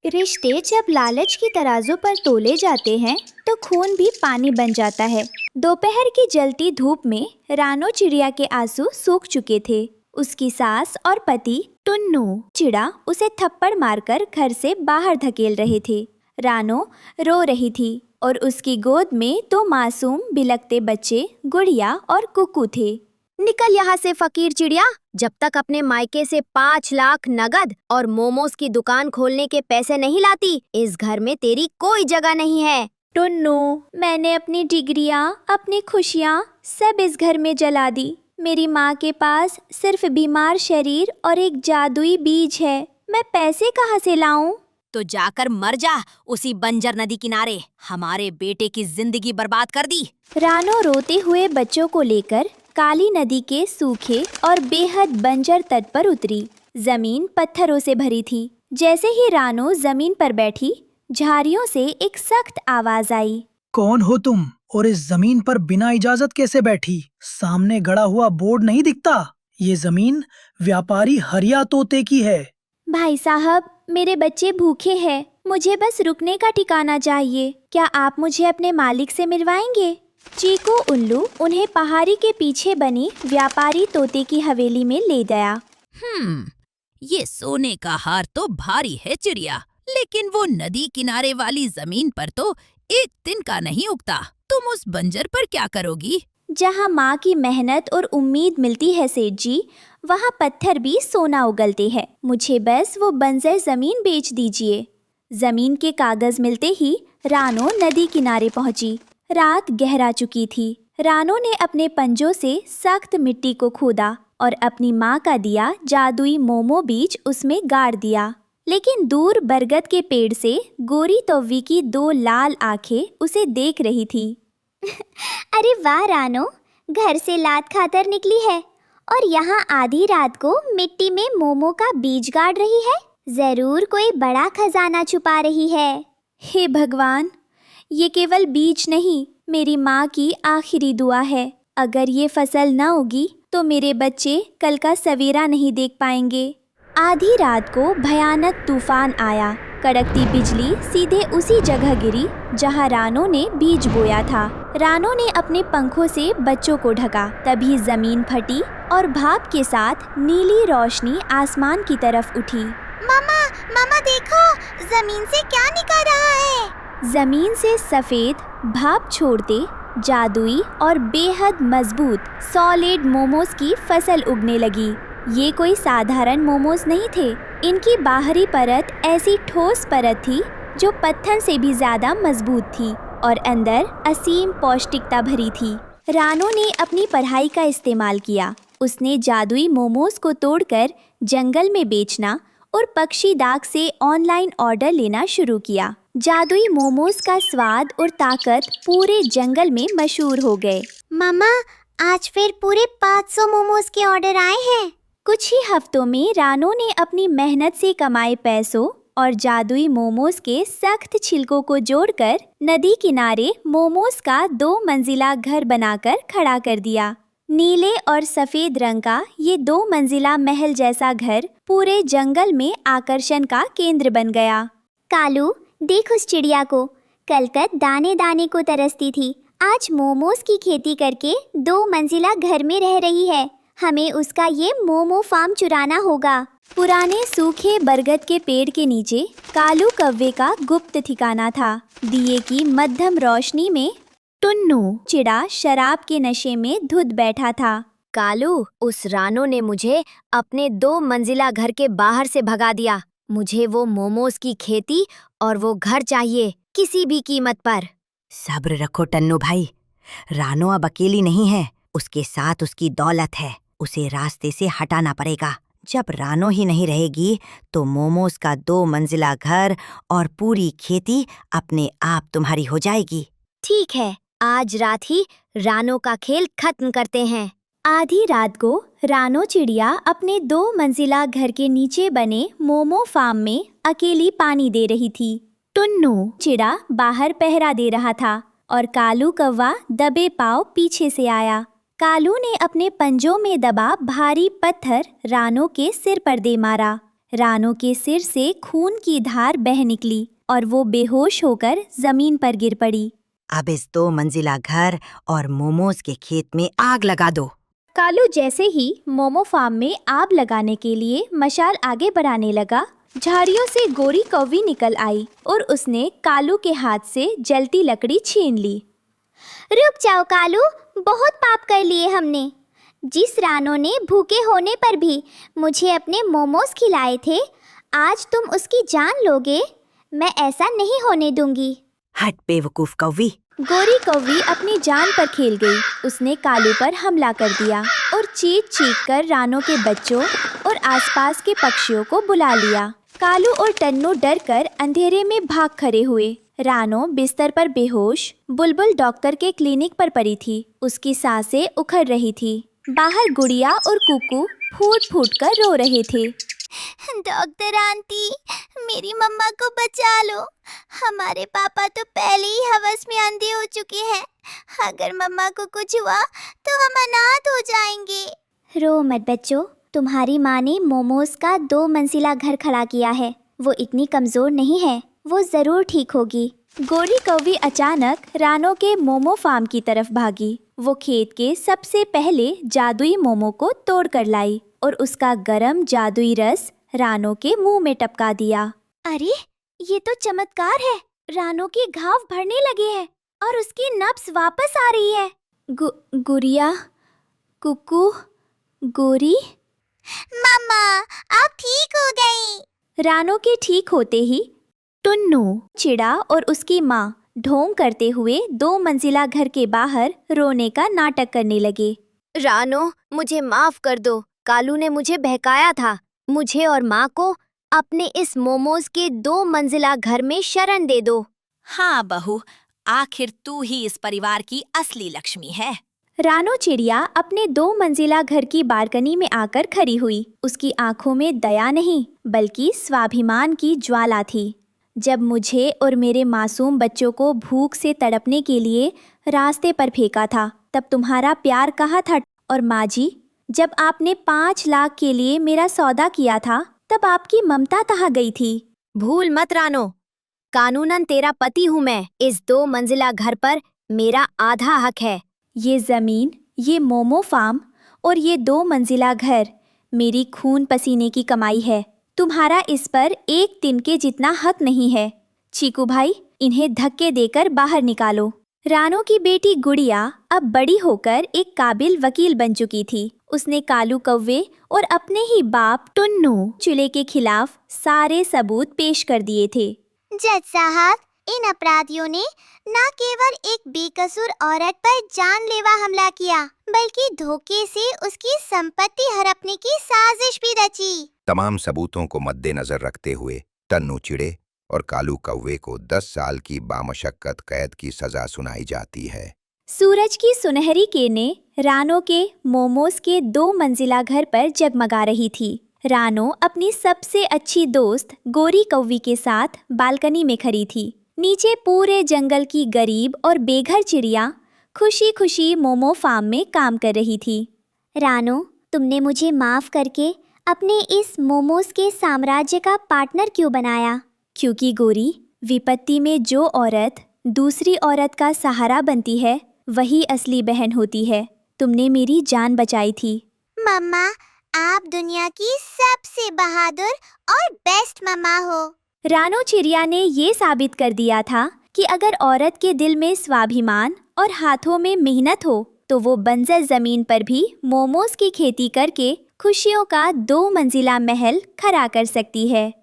रिश्ते जब लालच की तराजू पर तोले जाते हैं तो खून भी पानी बन जाता है। दोपहर की जलती धूप में रानो चिड़िया के आंसू सूख चुके थे। उसकी सास और पति टुन्नू चिड़ा उसे थप्पड़ मारकर घर से बाहर धकेल रहे थे। रानो रो रही थी और उसकी गोद में दो मासूम बिलखते बच्चे गुड़िया और कुकू थे। निकल यहाँ से फकीर चिड़िया, जब तक अपने मायके से 5 लाख नगद और मोमोज की दुकान खोलने के पैसे नहीं लाती, इस घर में तेरी कोई जगह नहीं है। टुन्नू, मैंने अपनी डिग्रियां, अपनी खुशियां सब इस घर में जला दी। मेरी माँ के पास सिर्फ बीमार शरीर और एक जादुई बीज है। मैं पैसे कहाँ से लाऊं? तो जाकर मर जा उसी बंजर नदी किनारे। हमारे बेटे की जिंदगी बर्बाद कर दी। रानो रोते हुए बच्चों को लेकर काली नदी के सूखे और बेहद बंजर तट पर उतरी। जमीन पत्थरों से भरी थी। जैसे ही रानो जमीन पर बैठी, झाड़ियों से एक सख्त आवाज आई। कौन हो तुम और इस जमीन पर बिना इजाजत कैसे बैठी? सामने गड़ा हुआ बोर्ड नहीं दिखता? ये जमीन व्यापारी हरिया तोते की है। भाई साहब, मेरे बच्चे भूखे हैं। मुझे बस रुकने का ठिकाना चाहिए। क्या आप मुझे अपने मालिक से मिलवाएंगे? चीकू उल्लू उन्हें पहाड़ी के पीछे बनी व्यापारी तोते की हवेली में ले गया। ये सोने का हार तो भारी है चिड़िया, लेकिन वो नदी किनारे वाली जमीन पर तो एक दिन का नहीं उगता। तुम उस बंजर पर क्या करोगी? जहाँ माँ की मेहनत और उम्मीद मिलती है सेठ जी, वहाँ पत्थर भी सोना उगलते हैं। मुझे बस वो बंजर जमीन बेच दीजिए। जमीन के कागज मिलते ही रानो नदी किनारे पहुँची। रात गहरा चुकी थी। रानो ने अपने पंजों से सख्त मिट्टी को खोदा और अपनी माँ का दिया जादुई मोमो बीज उसमें गाड़ दिया। लेकिन दूर बरगद के पेड़ से गोरी तौवी की 2 लाल आंखें उसे देख रही थी। अरे वाह रानो, घर से लात खाकर निकली है और यहाँ आधी रात को मिट्टी में मोमो का बीज गाड़ रही है। जरूर कोई बड़ा खजाना छुपा रही है। हे भगवान, ये केवल बीज नहीं, मेरी माँ की आखिरी दुआ है। अगर ये फसल न उगी तो मेरे बच्चे कल का सवेरा नहीं देख पाएंगे। आधी रात को भयानक तूफान आया। कड़कती बिजली सीधे उसी जगह गिरी जहाँ रानो ने बीज बोया था। रानो ने अपने पंखों से बच्चों को ढका। तभी जमीन फटी और भाप के साथ नीली रोशनी आसमान की तरफ उठी। मामा, मामा देखो, जमीन से क्या निकल रहा है? जमीन से सफेद भाप छोड़ते जादुई और बेहद मजबूत सॉलिड मोमोज की फसल उगने लगी। ये कोई साधारण मोमोज नहीं थे। इनकी बाहरी परत ऐसी ठोस परत थी जो पत्थर से भी ज्यादा मजबूत थी और अंदर असीम पौष्टिकता भरी थी। रानो ने अपनी पढ़ाई का इस्तेमाल किया। उसने जादुई मोमोज को तोड़कर जंगल में बेचना और पक्षी डाक से ऑनलाइन ऑर्डर लेना शुरू किया। जादुई मोमोज का स्वाद और ताकत पूरे जंगल में मशहूर हो गए। मामा, आज फिर पूरे 500 मोमोज के ऑर्डर आए हैं। कुछ ही हफ्तों में रानो ने अपनी मेहनत से कमाए पैसों और जादुई मोमोज के सख्त छिलकों को जोड़कर नदी किनारे मोमोज का 2 मंजिला घर बनाकर खड़ा कर दिया। नीले और सफेद रंग का ये 2 मंजिला महल जैसा घर पूरे जंगल में आकर्षण का केंद्र बन गया। कालू, देख उस चिड़िया को। कल तक दाने दाने को तरसती थी, आज मोमोज की खेती करके 2 मंजिला घर में रह रही है। हमें उसका ये मोमो फार्म चुराना होगा। पुराने सूखे बरगद के पेड़ के नीचे कालू कौवे का गुप्त ठिकाना था। दिए की मध्यम रोशनी में टुन्नू चिड़ा शराब के नशे में धुत बैठा था। कालू, उस रानो ने मुझे अपने 2 मंजिला घर के बाहर से भगा दिया। मुझे वो मोमोज की खेती और वो घर चाहिए, किसी भी कीमत पर। सब्र रखो टन्नू भाई, रानो अब अकेली नहीं है, उसके साथ उसकी दौलत है। उसे रास्ते से हटाना पड़ेगा। जब रानो ही नहीं रहेगी तो मोमोज का 2 मंजिला घर और पूरी खेती अपने आप तुम्हारी हो जाएगी। ठीक है, आज रात ही रानो का खेल खत्म करते हैं। आधी रात को रानो चिड़िया अपने 2 मंजिला घर के नीचे बने मोमो फार्म में अकेली पानी दे रही थी। टुन्नू चिड़ा बाहर पहरा दे रहा था और कालू कौवा दबे पांव पीछे से आया। कालू ने अपने पंजों में दबा भारी पत्थर रानो के सिर पर दे मारा। रानो के सिर से खून की धार बह निकली और वो बेहोश होकर जमीन पर गिर पड़ी। अब इस 2 मंजिला घर और मोमोज के खेत में आग लगा दो। कालू जैसे ही मोमो फार्म में आग लगाने के लिए मशाल आगे बढ़ाने लगा, झाड़ियों से गोरी कौवी निकल आई और उसने कालू के हाथ से जलती लकड़ी छीन ली। रुक जाओ कालू, बहुत पाप कर लिए हमने। जिस रानो ने भूखे होने पर भी मुझे अपने मोमोज खिलाए थे, आज तुम उसकी जान लोगे? मैं ऐसा नहीं होने दूंगी। हट बेवकूफ कौवी। गोरी कौवी अपनी जान पर खेल गई। उसने कालू पर हमला कर दिया और चीख चीख कर रानो के बच्चों और आसपास के पक्षियों को बुला लिया। कालू और टन्नू डर कर अंधेरे में भाग खड़े हुए। रानो बिस्तर पर बेहोश, बुलबुल डॉक्टर के क्लिनिक पर पड़ी थी। उसकी सांसें उखड़ रही थी। बाहर गुड़िया और कुकू फूट फूट कर रो रहे थे। डॉक्टर आंटी, मेरी मम्मा को बचा लो। हमारे पापा तो पहले ही हवस में अंधे हो चुके हैं। अगर मम्मा को कुछ हुआ तो हम अनाथ हो जाएंगे। रो मत बच्चों, तुम्हारी माँ ने मोमोज का 2 मंजिला घर खड़ा किया है। वो इतनी कमजोर नहीं है, वो जरूर ठीक होगी। गोरी कौवी अचानक रानो के मोमो फार्म की तरफ भागी। वो खेत के सबसे पहले जादुई मोमो को तोड़ कर लाई और उसका गरम जादुई रस रानो के मुंह में टपका दिया। अरे, ये तो चमत्कार है। रानो के घाव भरने लगे हैं और उसकी नब्ज वापस आ रही है। गुड़िया, कुकू, गोरी, मम्मा, आप ठीक हो गई। रानो के ठीक होते ही टुन्नू, चिड़ा और उसकी माँ ढोंग करते हुए 2 मंजिला घर के बाहर रोने का नाटक करने लगे। रानो, मुझे माफ कर दो। कालू ने मुझे बहकाया था। मुझे और माँ को अपने इस मोमोज के 2 मंजिला घर में शरण दे दो। हाँ बहू, आखिर तू ही इस परिवार की असली लक्ष्मी है। रानो चिड़िया अपने 2 मंजिला घर की बालकनी में आकर खड़ी हुई। उसकी आंखों में दया नहीं बल्कि स्वाभिमान की ज्वाला थी। जब मुझे और मेरे मासूम बच्चों को भूख से तड़पने के लिए रास्ते पर फेंका था, तब तुम्हारा प्यार कहाँ था? और माँ जी, जब आपने 5 लाख के लिए मेरा सौदा किया था, तब आपकी ममता कहाँ गई थी? भूल मत रानो, कानूनन तेरा पति हूँ मैं। इस 2 मंजिला घर पर मेरा आधा हक है। ये जमीन, ये मोमो फार्म और ये 2 मंजिला घर मेरी खून पसीने की कमाई है। तुम्हारा इस पर एक तिनके जितना हक नहीं है। चीकू भाई, इन्हें धक्के देकर बाहर निकालो। रानो की बेटी गुड़िया अब बड़ी होकर एक काबिल वकील बन चुकी थी। उसने कालू कौवे और अपने ही बाप टुन्नू चूल्हे के खिलाफ सारे सबूत पेश कर दिए थे। जज साहब, इन अपराधियों ने न केवल एक बेकसूर औरत पर जानलेवा हमला किया, बल्कि धोखे से उसकी संपत्ति हड़पने की साजिश भी रची। तमाम सबूतों को मद्देनजर रखते हुए टन्नू चिड़े और कालू कौवे को 10 साल की बामशक्कत कैद की सजा सुनाई जाती है। सूरज की सुनहरी किरणें रानो के मोमोज के 2 मंजिला घर पर जगमगा रही थी। रानो अपनी सबसे अच्छी दोस्त गोरी कौवी के साथ बालकनी में खड़ी थी। नीचे पूरे जंगल की गरीब और बेघर चिड़िया खुशी खुशी मोमो फार्म में काम कर रही थी। रानो, तुमने मुझे माफ करके अपने इस मोमोज के साम्राज्य का पार्टनर क्यों बनाया? क्योंकि गोरी, विपत्ति में जो औरत दूसरी औरत का सहारा बनती है वही असली बहन होती है। तुमने मेरी जान बचाई थी। मम्मा, आप दुनिया की सबसे बहादुर और बेस्ट मम्मा हो। रानो चिड़िया ने ये साबित कर दिया था कि अगर औरत के दिल में स्वाभिमान और हाथों में मेहनत हो तो वो बंजर जमीन पर भी मोमोज की खेती करके खुशियों का 2 मंजिला महल खड़ा कर सकती है।